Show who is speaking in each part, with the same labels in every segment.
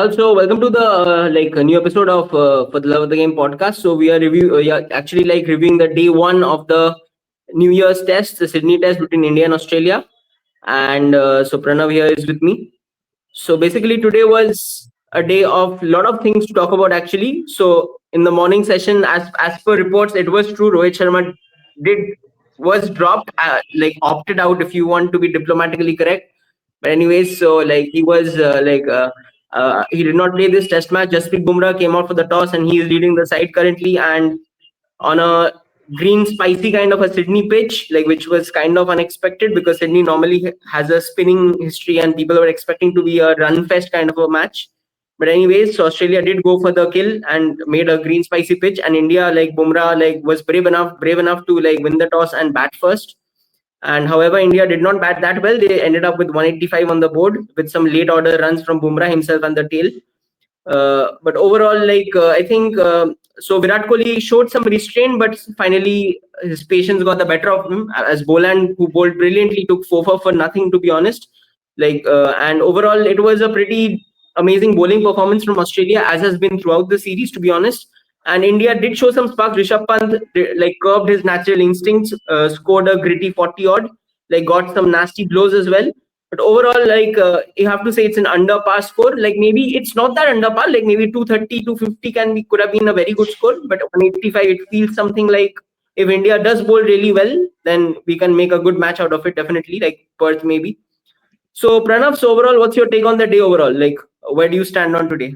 Speaker 1: all. So welcome to the a new episode of For the Love of the Game podcast. So we are actually reviewing the day one of the New Year's test, the Sydney test between India and Australia. And so Pranav here is with me. So basically today was a day of lot of things to talk about actually. So in the morning session, as per reports, it was true Rohit Sharma did was dropped, opted out if you want to be diplomatically correct. But anyways, so he was he did not play this test match. Jasprit Bumrah came out for the toss and he is leading the side currently, and on a green spicy kind of a Sydney pitch, which was kind of unexpected because Sydney normally has a spinning history and people were expecting to be a run fest kind of a match. But anyways, so Australia did go for the kill and made a green spicy pitch, and India Bumrah was brave enough to win the toss and bat first. And however, India did not bat that well. They ended up with 185 on the board with some late order runs from Bumrah himself and the tail. But overall, I think so. Virat Kohli showed some restraint, but finally his patience got the better of him. As Boland, who bowled brilliantly, took 4 for nothing. To be honest, and overall, it was a pretty amazing bowling performance from Australia, as has been throughout the series. To be honest, and India did show some spark. Rishabh Pant curbed his natural instincts, scored a gritty 40 odd, got some nasty blows as well. But overall, you have to say it's an under par score. Maybe it's not that under par. Maybe 230, 250 could have been a very good score. But 185, it feels something like if India does bowl really well, then we can make a good match out of it. Definitely, like Perth maybe. So Pranav, so overall, what's your take on the day overall? Where do you stand on today?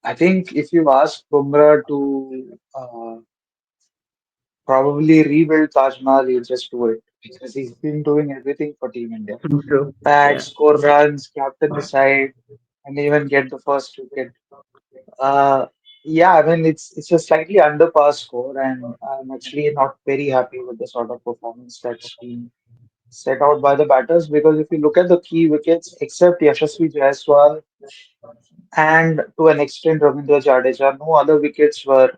Speaker 2: I think if you ask Bumrah to probably rebuild Taj Mahal, he'll just do it because he's been doing everything for Team India.
Speaker 1: True.
Speaker 2: Bat,
Speaker 1: Yeah.
Speaker 2: score runs, captain the side, and even get the first wicket. Uh, yeah, I mean it's a slightly under par score, and I'm actually not very happy with the sort of performance that's been set out by the batters because if you look at the key wickets, except Yashasvi Jaiswal and to an extent Ravindra Jadeja, no other wickets were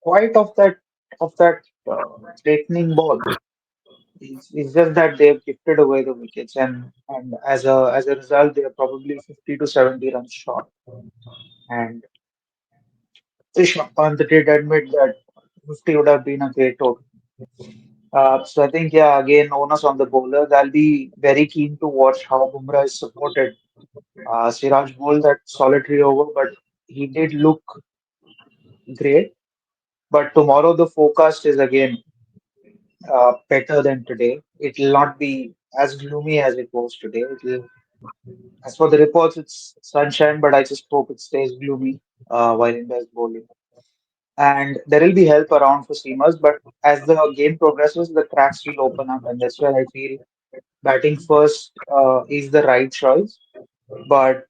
Speaker 2: quite of that threatening ball. It's just that they've gifted away the wickets, and as a result, they are probably 50 to 70 runs short. And Rishabh Pant did admit that 50 would have been a great total. So I think, yeah, again, onus on the bowlers. I'll be very keen to watch how Bumrah is supported. Siraj bowled that solitary over, but he did look great. But tomorrow the forecast is again better than today. It will not be as gloomy as it was today. As for the reports, it's sunshine, but I just hope it stays gloomy while India is bowling. And there will be help around for seamers, but as the game progresses, the cracks will open up, and that's where I feel batting first is the right choice. But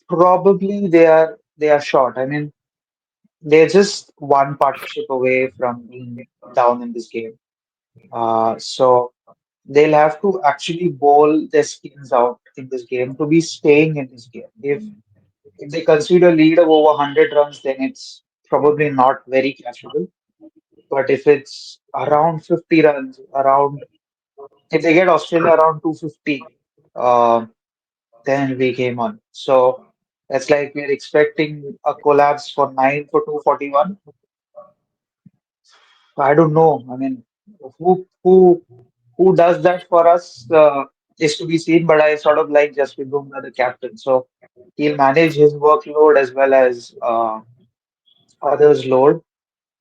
Speaker 2: probably they are short. I mean, they're just one partnership away from being down in this game. So they'll have to actually bowl their skins out in this game to be staying in this game. If they consider lead of over 100 runs, then it's probably not very catchable. But if it's around 50 runs, around if they get Australia around 250, then we came on. So that's like we're expecting a collapse for 9 for 241. I don't know. I mean, who does that for us is to be seen. But I sort of like Jasprit Bumrah, the captain, so he'll manage his workload as well as others' load.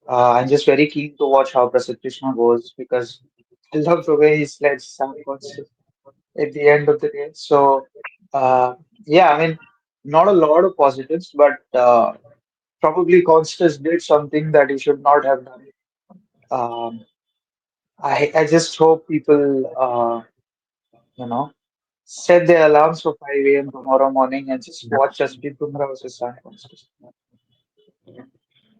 Speaker 2: I'm just very keen to watch how Prasidh Krishna goes because I love the way he sleds Sam Constant at the end of the day. So yeah, I mean, not a lot of positives, but probably Constant did something that he should not have done. Um, I just hope people, you know, set their alarms for 5 a.m. tomorrow morning and just watch Jasprit Bumrah versus Sam Constant.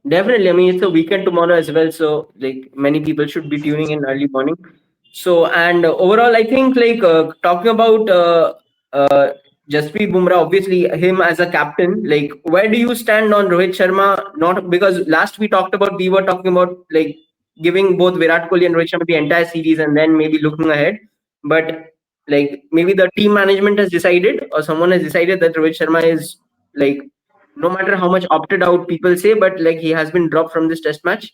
Speaker 1: Definitely. I mean, it's a weekend tomorrow as well, so many people should be tuning in early morning. So and overall, I think talking about Jasprit Bumrah, obviously him as a captain. Where do you stand on Rohit Sharma? Not because last we were talking about giving both Virat Kohli and Rohit Sharma the entire series, and then maybe looking ahead. But like maybe the team management has decided or someone has decided that Rohit Sharma is like, no matter how much opted out people say, but like he has been dropped from this test match.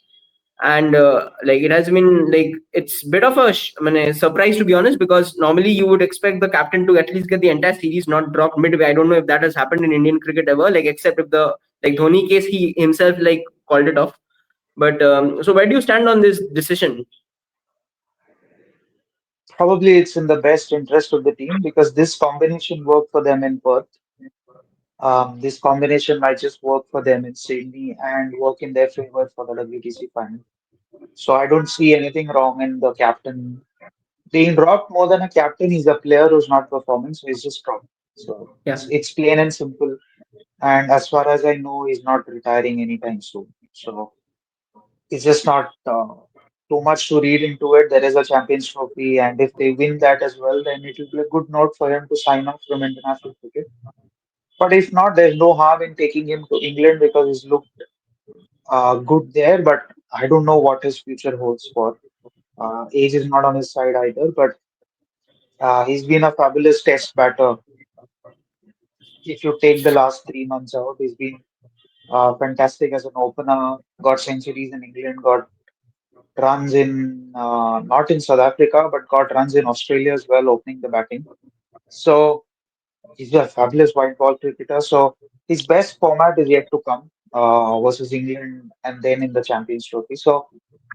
Speaker 1: And like it has been like it's bit of a I mean, a surprise, to be honest, because normally you would expect the captain to at least get the entire series, not dropped midway. I don't know if that has happened in Indian cricket ever, like except if the like Dhoni case, he himself like called it off. But so where do you stand on this decision?
Speaker 2: Probably it's in the best interest of the team because this combination worked for them in Perth. This combination might just work for them in Sydney and work in their favor for the WTC final. So I don't see anything wrong in the captain being dropped. More than a captain, he's a player who's not performing, so he's just dropped. So
Speaker 1: Yeah.
Speaker 2: it's plain and simple. And as far as I know, he's not retiring anytime soon. So it's just not too much to read into it. There is a Champions Trophy, and if they win that as well, then it will be a good note for him to sign off from international cricket. But if not, there's no harm in taking him to England because he's looked good there. But I don't know what his future holds for. Age is not on his side either, but he's been a fabulous test batter. If you take the last 3 months out, he's been fantastic as an opener, got centuries in England, got runs in not in South Africa, but got runs in Australia as well, opening the batting. So he's a fabulous white ball cricketer. So his best format is yet to come versus England and then in the Champions Trophy. So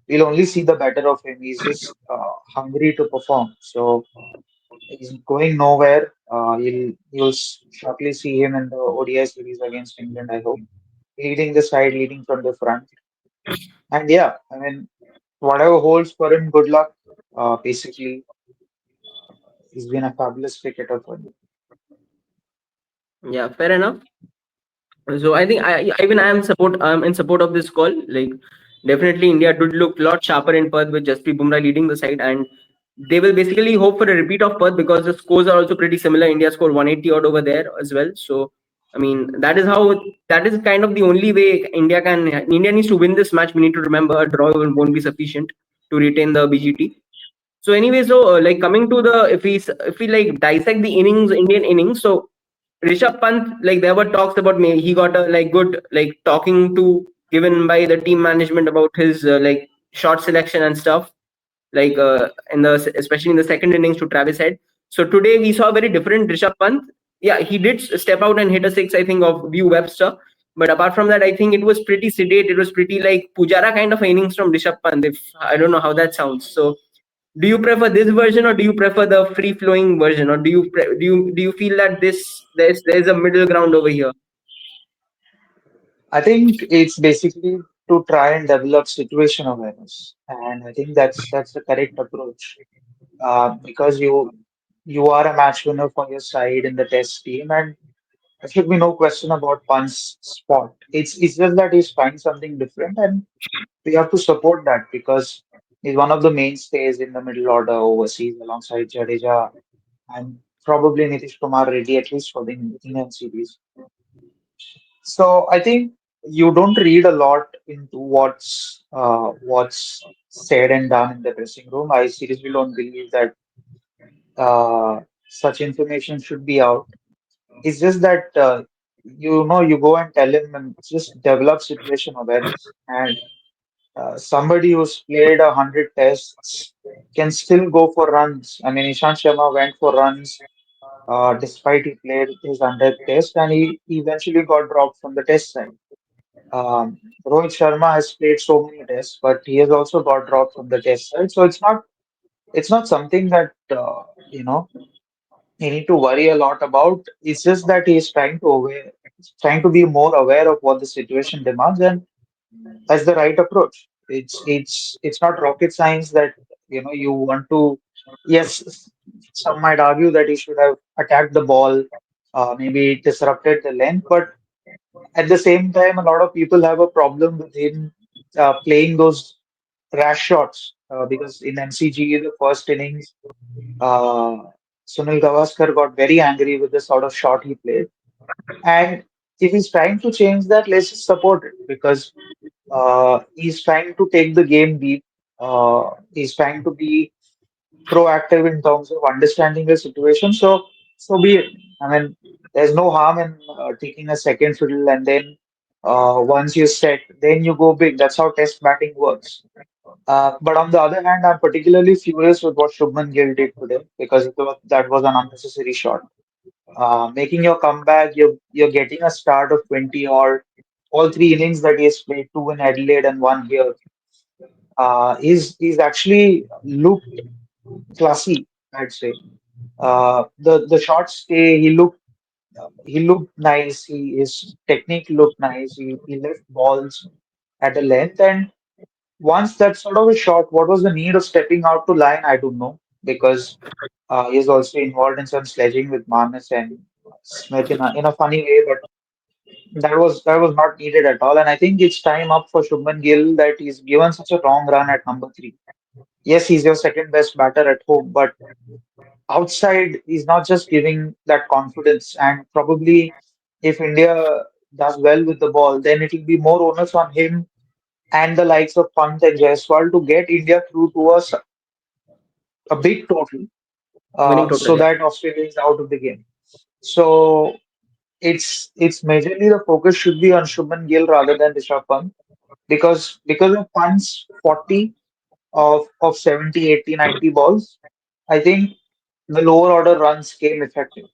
Speaker 2: we'll only see the better of him. He's just hungry to perform. So he's going nowhere. You'll shortly see him in the ODI series against England, I hope, leading the side, leading from the front. And yeah, I mean, whatever holds for him, good luck. Basically, he's been a fabulous cricketer for me.
Speaker 1: Yeah, fair enough. So I think even I am support. I'm in support of this call. Like definitely, India did look a lot sharper in Perth with Jasprit Bumrah leading the side, and they will basically hope for a repeat of Perth because the scores are also pretty similar. India scored 180 odd over there as well. So I mean, that is kind of the only way India needs to win this match. We need to remember a draw won't be sufficient to retain the BGT. So anyway, so like coming to the if we like dissect the innings, Indian innings, so Rishabh Pant, like there were talks about me. He got a like good like talking to given by the team management about his like shot selection and stuff. Like in the especially in the second innings to Travis Head. So today we saw a very different Rishabh Pant. Yeah, he did step out and hit a six, I think, of View Webster. But apart from that, I think it was pretty sedate. It was pretty like Pujara kind of innings from Rishabh Pant. If I don't know how that sounds. So do you prefer this version or do you prefer the free flowing version, or do you feel that there's a middle ground over here?
Speaker 2: I think it's basically to try and develop situation awareness, and I think that's the correct approach. Because you are a match winner for your side in the test team, and there should be no question about Pant's spot. It's just that he's trying something different, and we have to support that because he's one of the mainstays in the middle order overseas alongside Jadeja and probably Nitish Kumar Reddy, at least for the Indian series. So I think you don't read a lot into what's said and done in the dressing room. I seriously don't believe that such information should be out. It's just that you go and tell him and just develop situation awareness. And somebody who's played 100 tests can still go for runs. I mean, Ishant Sharma went for runs despite he played his 100th test, and he eventually got dropped from the test side. Rohit Sharma has played so many tests, but he has also got dropped from the test side. So it's not something that you need to worry a lot about. It's just that he's trying to be more aware of what the situation demands, and that's the right approach. It's not rocket science that you want to. Yes, some might argue that he should have attacked the ball, maybe disrupted the length, but at the same time, a lot of people have a problem with him playing those rash shots because in MCG, the first innings, uh, Sunil Gavaskar got very angry with the sort of shot he played. And if he's trying to change that, let's just support it because he's trying to take the game deep. He's trying to be proactive in terms of understanding the situation. So be it. I mean, there's no harm in taking a second fiddle, and then once you set, then you go big. That's how test batting works. But on the other hand, I'm particularly furious with what Shubman Gill did today because that was an unnecessary shot. Making your comeback, you're getting a start of 20 or all three innings that he has played, two in Adelaide and one here. He's actually looked classy, I'd say. The shots stay. He looked nice. His technique looked nice. He left balls at a length, and once that sort of a shot, what was the need of stepping out to line? I don't know because he's also involved in some sledging with Marnus and Smith in a funny way, but that was not needed at all. And I think it's time up for Shubman Gill that he's given such a wrong run at number three. Yes, he's your second best batter at home, but outside, he's not just giving that confidence. And probably if India does well with the ball, then it will be more onus on him and the likes of Pant and Jaiswal to get India through to a big total,
Speaker 1: Winning total.
Speaker 2: so
Speaker 1: Yeah.
Speaker 2: that Australia is out of the game. So it's majorly the focus should be on Shubman Gill rather than Rishabh Pant because of Pant's 40 of 70, 80, 90 balls, I think the lower order runs came effective.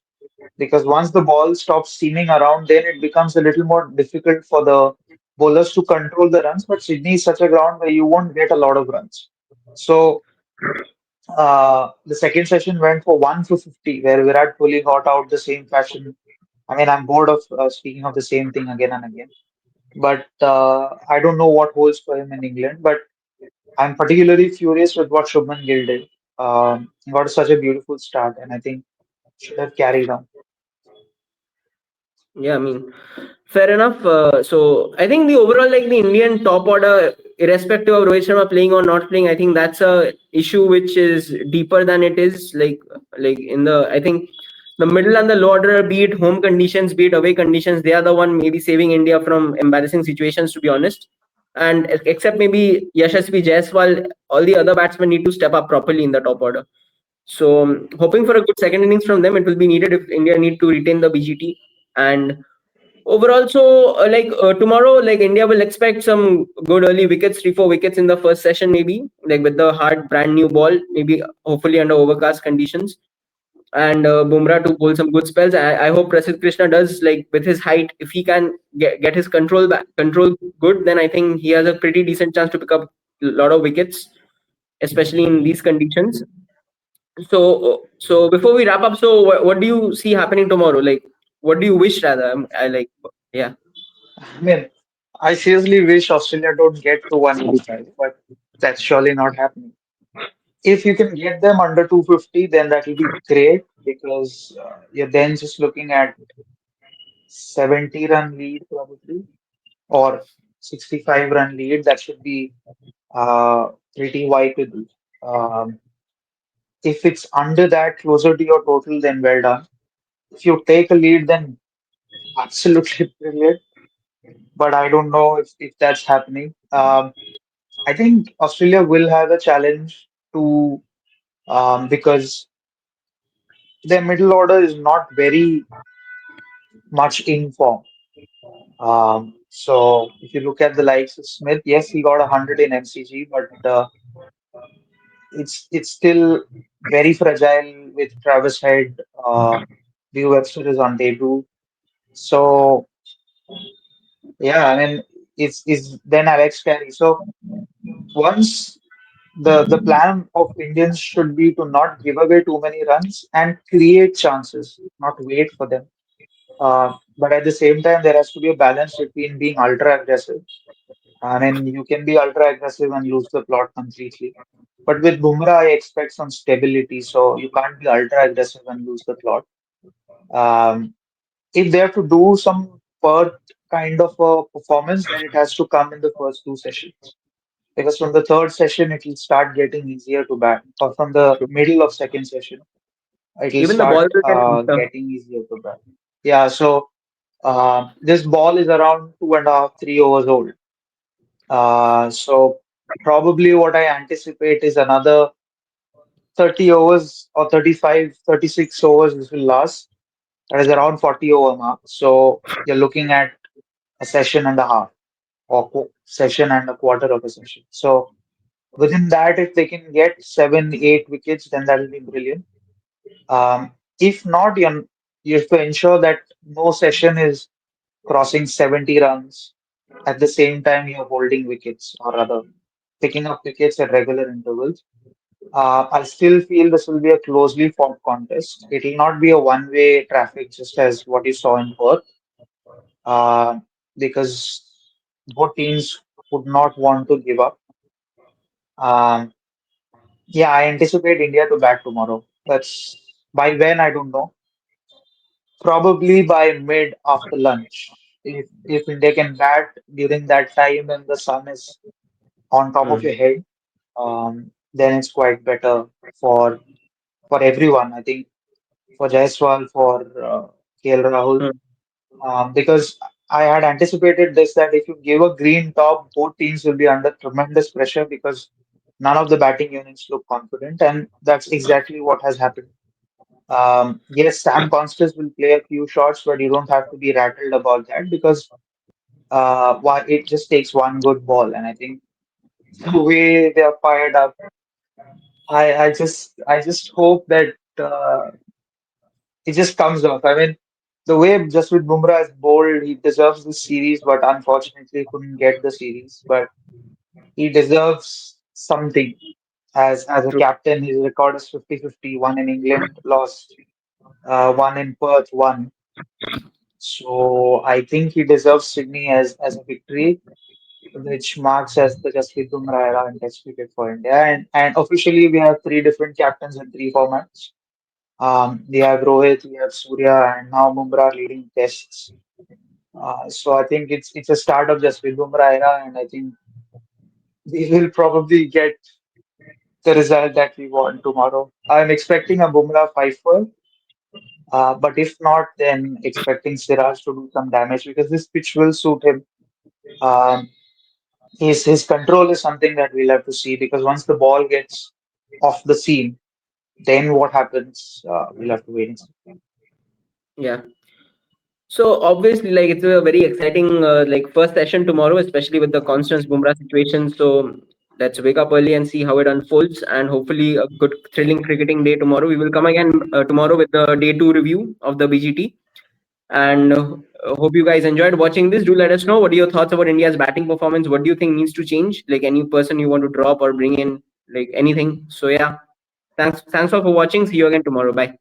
Speaker 2: Because once the ball stops seaming around, then it becomes a little more difficult for the bowlers to control the runs. But Sydney is such a ground where you won't get a lot of runs. So the second session went for 1 for 50, where Virat Kohli got out the same fashion. I mean, I'm bored of speaking of the same thing again and again. But I don't know what holds for him in England. But I'm particularly furious with what Shubman Gill did. He got such a beautiful start, and I think should have carried on.
Speaker 1: Yeah, I mean, fair enough. So I think the overall, like the Indian top order, irrespective of Rohit Sharma playing or not playing, I think that's a issue which is deeper than it is. Like in the, I think the middle and the low order, be it home conditions, be it away conditions, they are the one maybe saving India from embarrassing situations. To be honest, and except maybe Yashasvi Jaiswal, all the other batsmen need to step up properly in the top order. So hoping for a good second innings from them. It will be needed if India need to retain the BGT. And overall, so tomorrow, like India will expect some good early wickets, 3 4 wickets in the first session, maybe like with the hard brand new ball, maybe hopefully under overcast conditions, and Bumrah to bowl some good spells. I hope Prasidh Krishna does, like with his height, if he can get his control good, then I think he has a pretty decent chance to pick up a lot of wickets, especially in these conditions. So before we wrap up, so what do you see happening tomorrow? Like, what do you wish rather? I like, yeah.
Speaker 2: I mean, I seriously wish Australia don't get to 185, but that's surely not happening. If you can get them under 250, then that will be great because you're then just looking at 70 run lead probably or 65 run lead. That should be pretty wipeable. Um, if it's under that, closer to your total, then well done. If you take a lead, then absolutely brilliant. But I don't know if that's happening. I think Australia will have a challenge to because their middle order is not very much in form. So if you look at the likes of Smith, yes, he got 100 in MCG, but it's still very fragile with Travis Head. Leo Webster is on debut, so yeah, I mean it's then Alex Carey. So once the plan of Indians should be to not give away too many runs and create chances, not wait for them. But at the same time, there has to be a balance between being ultra aggressive. I mean, you can be ultra aggressive and lose the plot completely. But with Bumrah, I expect some stability, so you can't be ultra aggressive and lose the plot. Um, if they have to do some Perth kind of a performance, then it has to come in the first two sessions. Because from the third session, it will start getting easier to bat, or from the middle of second session, it will
Speaker 1: Even the
Speaker 2: start
Speaker 1: ball will get weaker.
Speaker 2: getting easier to bat. Yeah, so this ball is around 2.5, 3 overs old. So probably what I anticipate is another 30 overs or 35, 36 overs this will last. That is around 40 over mark. So you're looking at a session and a half or session and a quarter of a session. So within that, if they can get 7, 8 wickets, then that will be brilliant. If not, you have to ensure that no session is crossing 70 runs at the same time you're holding wickets or rather picking up wickets at regular intervals. I still feel this will be a closely fought contest. It will not be a one-way traffic, just as what you saw in Perth, uh, because both teams would not want to give up. Um, yeah, I anticipate India to bat tomorrow. That's by when I don't know. Probably by mid after lunch. If India can bat during that time when the sun is on top of
Speaker 1: Hmm.
Speaker 2: your head, then it's quite better for for everyone. I think for Jaiswal, for KL Rahul,
Speaker 1: Hmm.
Speaker 2: because I had anticipated this that if you give a green top, both teams will be under tremendous pressure because none of the batting units look confident, and that's exactly what has happened. Yes, Sam Constance will play a few shots, but you don't have to be rattled about that because why it just takes one good ball, and I think the way they are fired up, I just hope that it just comes off. I mean, the way Jasprit Bumrah is bowled, he deserves the series, but unfortunately he couldn't get the series. But he deserves something as a
Speaker 1: True.
Speaker 2: captain. His record is 50-50, one in England, lost, one in Perth, won. So I think he deserves Sydney as a victory, which marks as the Jasprit Bumrah era in Test cricket for India. And officially we have three different captains in three formats. We have Rohit, we have Surya, and now Bumrah leading tests. So I think it's a start of just with Bumrah era, and I think we will probably get the result that we want tomorrow. I'm expecting a Bumrah 5-4, but if not, then expecting Siraj to do some damage because this pitch will suit him. Um, his control is something that we'll have to see because once the ball gets off the seam, then what happens? We'll have to wait and see.
Speaker 1: Yeah. So obviously, like it's a very exciting like first session tomorrow, especially with the Constance Bumrah situation. So let's wake up early and see how it unfolds, and hopefully a good thrilling cricketing day tomorrow. We will come again tomorrow with the day two review of the BGT, and hope you guys enjoyed watching this. Do let us know what are your thoughts about India's batting performance. What do you think needs to change? Like any person you want to drop or bring in, like anything. So yeah, thanks all for watching. See you again tomorrow. Bye.